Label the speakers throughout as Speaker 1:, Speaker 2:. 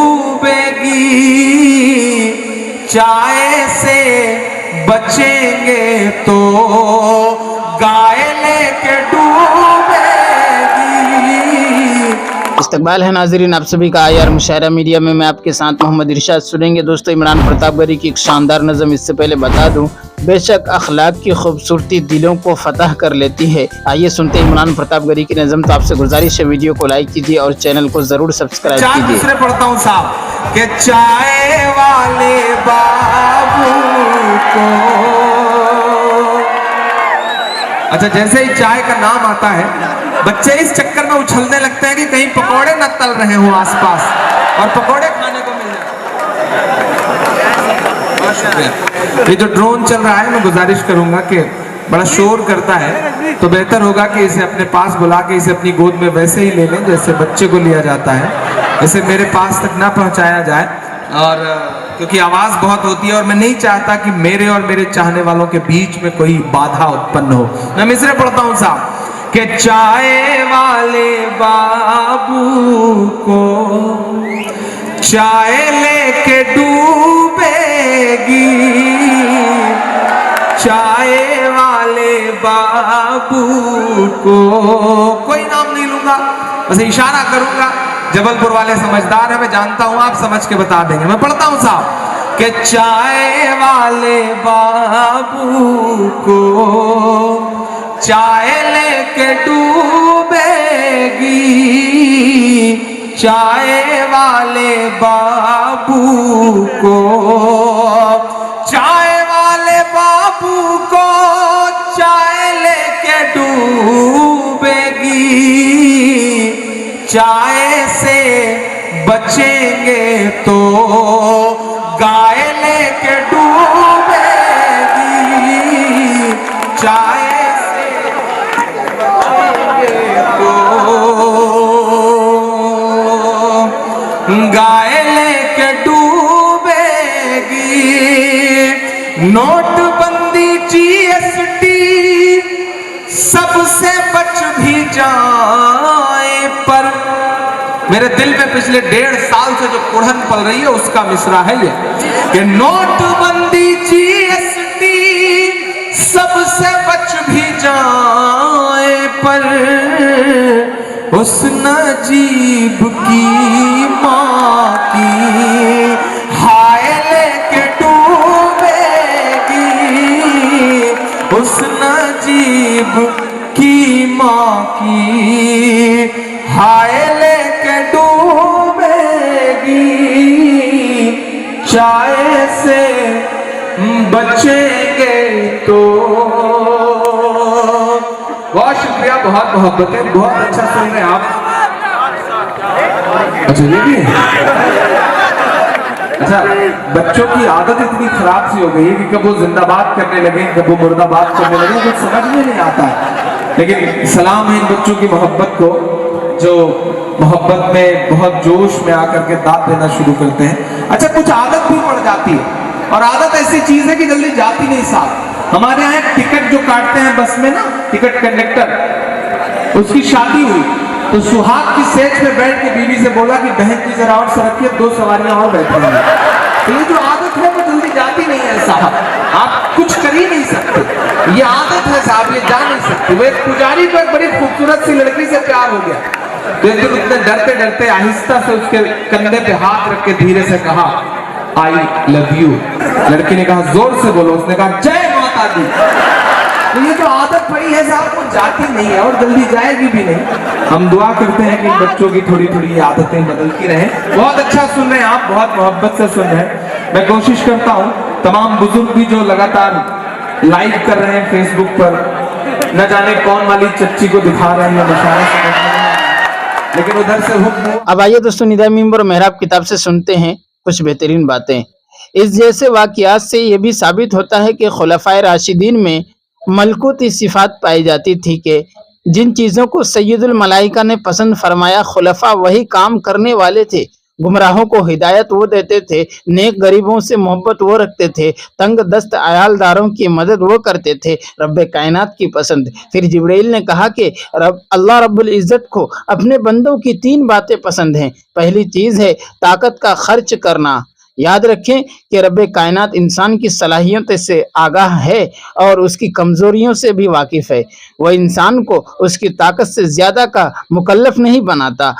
Speaker 1: डूबेगी, चाय से बचेंगे तो गाय लेके डूबेगी।
Speaker 2: इस्तकबाल है नाजरीन आप सभी का IR मुशायरा मीडिया में। मैं आपके साथ मोहम्मद इरशाद सुनेंगे दोस्तों इमरान प्रतापगढ़ी की एक शानदार नज़म। इससे पहले बता दूं, बेशक अखलाक की खूबसूरती दिलों को फतह कर लेती है। आइए सुनते हैं इमरान प्रतापगढ़ी की नज़म। तो आपसे गुजारिश है वीडियो को लाइक कीजिए और चैनल को जरूर सब्सक्राइब कीजिए।
Speaker 1: दूसरे पढ़ता हूँ साहब कि चाय वाले बाबू को, अच्छा जैसे ही चाय का नाम आता है बच्चे इस चक्कर में उछलने लगते हैं कि कहीं पकौड़े न तल रहे हो आसपास और पकौड़े खाने को मिल जाए। ये जो ड्रोन चल रहा है मैं गुजारिश करूंगा कि बड़ा शोर करता है तो बेहतर होगा कि इसे अपने पास बुला के इसे अपनी गोद में वैसे ही ले लें जैसे बच्चे को लिया जाता है। इसे मेरे पास तक ना पहुंचाया जाए और क्योंकि आवाज बहुत होती है और मैं नहीं चाहता कि मेरे और मेरे चाहने वालों के बीच में कोई बाधा उत्पन्न हो। मैं मिसरे पढ़ता हूं साहब कि चाय वाले बाबू को चाय लेके डूबेगी, चाय वाले बाबू को, कोई नाम नहीं लूंगा बस इशारा करूंगा। जबलपुर वाले समझदार है, मैं जानता हूं आप समझ के बता देंगे। मैं पढ़ता हूं साहब कि चाय वाले बाबू को चाय लेके डूबेगी, चाय वाले बाबू को, चाय वाले बाबू को चाय लेके डूबेगी, चाय से बचेंगे तो गाय लेके डूबेगी, चाय गाय लेके डूबेगी। नोटबंदी GST सबसे बच भी जाए पर मेरे दिल में पिछले 1.5 साल से जो कुड़न पल रही है उसका मिसरा है ये कि नोटबंदी GST सबसे बच भी जाए पर उस नजीब की माँ की हाय लेके डूबेगी, उस नजीब की माँ की हाय लेके डूबेगी, चाय से बचेंगे तो। बहुत शुक्रिया, बहुत मोहब्बत है, बहुत अच्छा सुन रहे हैं आप। अच्छा ये भी है। अच्छा बच्चों की आदत इतनी खराब सी हो गई है कि कब वो जिंदाबाद करने लगे कब वो मुर्दाबाद करने लगे कुछ समझ में नहीं आता है। लेकिन सलाम है इन बच्चों की मोहब्बत को जो मोहब्बत में बहुत जोश में आकर के दाद देना शुरू करते हैं। अच्छा कुछ आदत भी पड़ जाती है और आदत ऐसी चीज है कि जल्दी जाती नहीं साथ। हमारे यहाँ एक टिकट जो काटते हैं बस में ना, टिकट कंडक्टर, उसकी शादी हुई तो सुहाग की सेज पे बैठ के बीवी से बोला कि बहन की जरा और सरकिए 2 सवारियां और बैठी हैं। तो ये जो आदत है वो जल्दी जाती नहीं है साहब, आप कुछ कर ही नहीं सकते, ये आदत है साहब, ये जा नहीं सकते। वो एक पुजारी को एक बड़ी खूबसूरत सी लड़की से प्यार हो गया तो एक दिन उतने डरते डरते आहिस्ता से उसके कंधे पे हाथ रख के धीरे से कहा आई लव यू। लड़की ने कहा जोर से बोलो, उसने कहा जय माता दी। तो ये जो आदत पड़ी है साहब वो जाती नहीं है और जल्दी जाएगी भी नहीं। हम दुआ करते हैं कि बच्चों की थोड़ी थोड़ी आदतें बदलती रहें। बहुत अच्छा सुन रहे हैं आप, बहुत मोहब्बत से सुन रहे हैं। मैं कोशिश करता हूँ तमाम बुजुर्ग भी जो लगातार लाइव कर रहे हैं फेसबुक पर, न जाने कौन वाली चच्ची को दिखा रहे हैं मुशायरा, लेकिन उधर से हुक्म।
Speaker 2: अब आइए दोस्तों निदा मिंबर मेहराब किताब से सुनते हैं कुछ बेहतरीन बातें। इस जैसे वाकयात से यह भी साबित होता है कि खुलफाए राशिदीन में मलकूती सिफात पाई जाती थी कि जिन चीज़ों को सैयदुल मलाइका ने पसंद फरमाया खुलफा वही काम करने वाले थे गुमराहों को हिदायत वो देते थे, नेक गरीबों से मोहब्बत वो रखते थे, तंग दस्त अयालदारों की मदद वो करते थे, रब्बे कायनात की पसंद। फिर जिब्राइल ने कहा कि अल्लाह रब्बुल इज़्ज़त को अपने बंदों की 3 बातें पसंद हैं। पहली चीज़ है ताकत का खर्च करना। याद रखें कि रब्बे कायनात इंसान की सलाहियत से आगाह है और उसकी कमज़ोरियों से भी वाकिफ़ है। वह इंसान को उसकी ताकत से ज़्यादा का मुकल्लफ नहीं बनाता।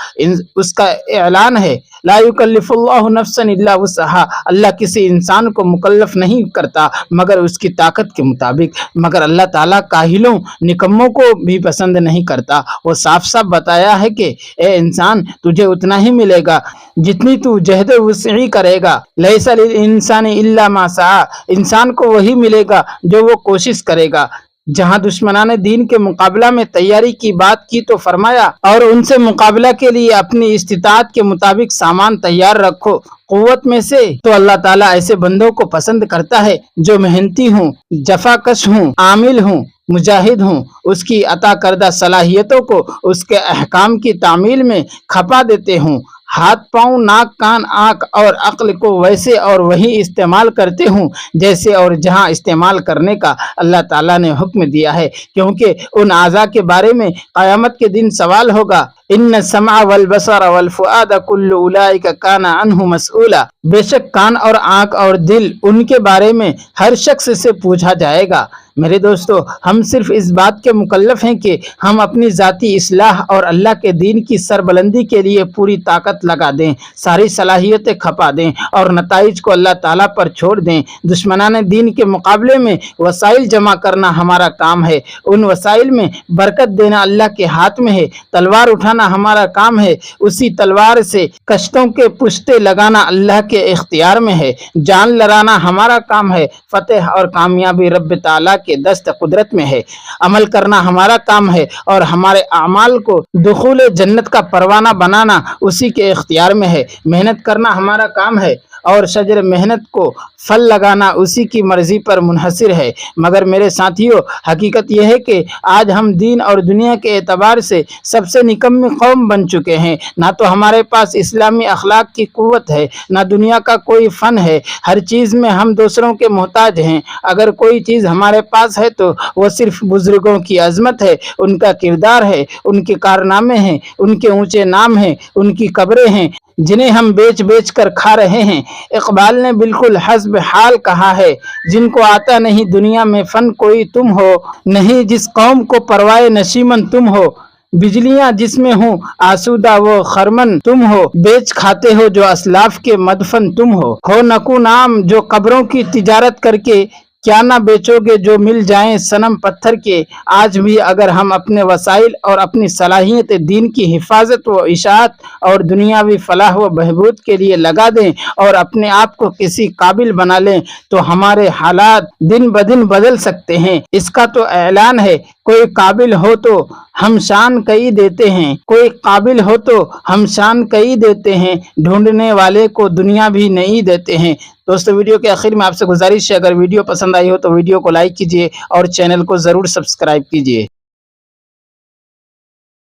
Speaker 2: उसका ऐलान है, ला युकल्लिफुल्लाहु नफ्सन इल्ला वुसअहा। अल्लाह किसी इंसान को मुकल्लफ नहीं करता मगर उसकी ताकत के मुताबिक। मगर अल्लाह ताला काहिलों, निकम्मों को भी पसंद नहीं करता। वो साफ साफ बताया है कि ए इंसान, तुझे उतना ही मिलेगा जितनी तू जहद वुसई करेगा। लैसा लिल इंसानी इल्ला मा सआ। इंसान को वही मिलेगा जो वो कोशिश करेगा। जहां दुश्मनाने दीन के मुकाबला में तैयारी की बात की तो फरमाया, और उनसे मुकाबला के लिए अपनी इस्तिताअत के मुताबिक सामान तैयार रखो। कुव्वत में से तो अल्लाह ताला ऐसे बंदों को पसंद करता है जो मेहनती हों, जफाकश हों, आमिल हों, मुजाहिद हों, उसकी अता करदा सलाहियतों को उसके अहकाम की तामील में खपा देते हों, हाथ पाँव, नाक, कान, आँख और अक्ल को वैसे और वही इस्तेमाल करते हों जैसे और जहां इस्तेमाल करने का अल्लाह ताला ने हुक्म दिया है, क्योंकि उन आज़ा के बारे में क़यामत के दिन सवाल होगा। इन्न समा वल बसर वल फुआद कुल्लु उलाइका काना अन्हु मसऊला। बेशक कान और आँख और दिल, उनके बारे में हर शख्स से पूछा जाएगा। मेरे दोस्तों, हम सिर्फ इस बात के मुकल्लफ हैं कि हम अपनी ज़ाती इस्लाह और अल्लाह के दीन की सरबलंदी के लिए पूरी ताकत लगा दें, सारी सलाहियतें खपा दें और नताइज को अल्लाह ताला पर छोड़ दें। दुश्मनाने दीन के मुकाबले में वसाइल जमा करना हमारा काम है। उन वसाइल में बरकत देना अल्लाह के हाथ में है। तलवार उठाना हमारा काम है, उसी तलवार से कश्तों के पुश्ते लगाना अल्लाह के इख्तियार में है। जान लड़ाना हमारा काम है, फतेह और कामयाबी रब्ब ताला के दस्त कुदरत में है। अमल करना हमारा काम है और हमारे अमाल को दुखूल जन्नत का परवाना बनाना उसी के इख्तियार में है। मेहनत करना हमारा काम है और शजर मेहनत को फल लगाना उसी की मर्जी पर मुनहसिर है। मगर मेरे साथियों, हकीकत यह है कि आज हम दीन और दुनिया के एतबार से सबसे निकम्मी कौम बन चुके हैं। ना तो हमारे पास इस्लामी अखलाक की कुव्वत है, ना दुनिया का कोई फ़न है। हर चीज़ में हम दूसरों के मोहताज हैं। अगर कोई चीज़ हमारे पास है तो वो सिर्फ बुजुर्गों की अजमत है, उनका किरदार है, उनके कारनामे हैं, उनके ऊँचे नाम हैं, उनकी कब्रें हैं जिन्हें हम बेच बेच कर खा रहे हैं। इकबाल ने बिल्कुल हस्ब हाल कहा है, जिनको आता नहीं दुनिया में फन कोई तुम हो, नहीं जिस कौम को परवाए नशीमन तुम हो। बिजलियां जिसमें हो आसूदा वो खरमन तुम हो, बेच खाते हो जो असलाफ के मदफन तुम हो नकू नाम जो कब्रों की तिजारत करके क्या ना बेचोगे जो मिल जाएं सनम पत्थर के। आज भी अगर हम अपने वसाइल और अपनी सलाहियत दीन की हिफाजत व इशाअत और दुनियावी फलाह व बहबूद के लिए लगा दें और अपने आप को किसी काबिल बना लें तो हमारे हालात दिन ब दिन बदल सकते हैं। इसका तो ऐलान है, कोई काबिल हो तो हम शान कई देते हैं, कोई काबिल हो तो हम शान कई देते हैं, ढूंढने वाले को दुनिया भी नहीं देते हैं। दोस्तों, वीडियो के आखिर में आपसे गुजारिश है, अगर वीडियो पसंद आई हो तो वीडियो को लाइक कीजिए और चैनल को ज़रूर सब्सक्राइब कीजिए।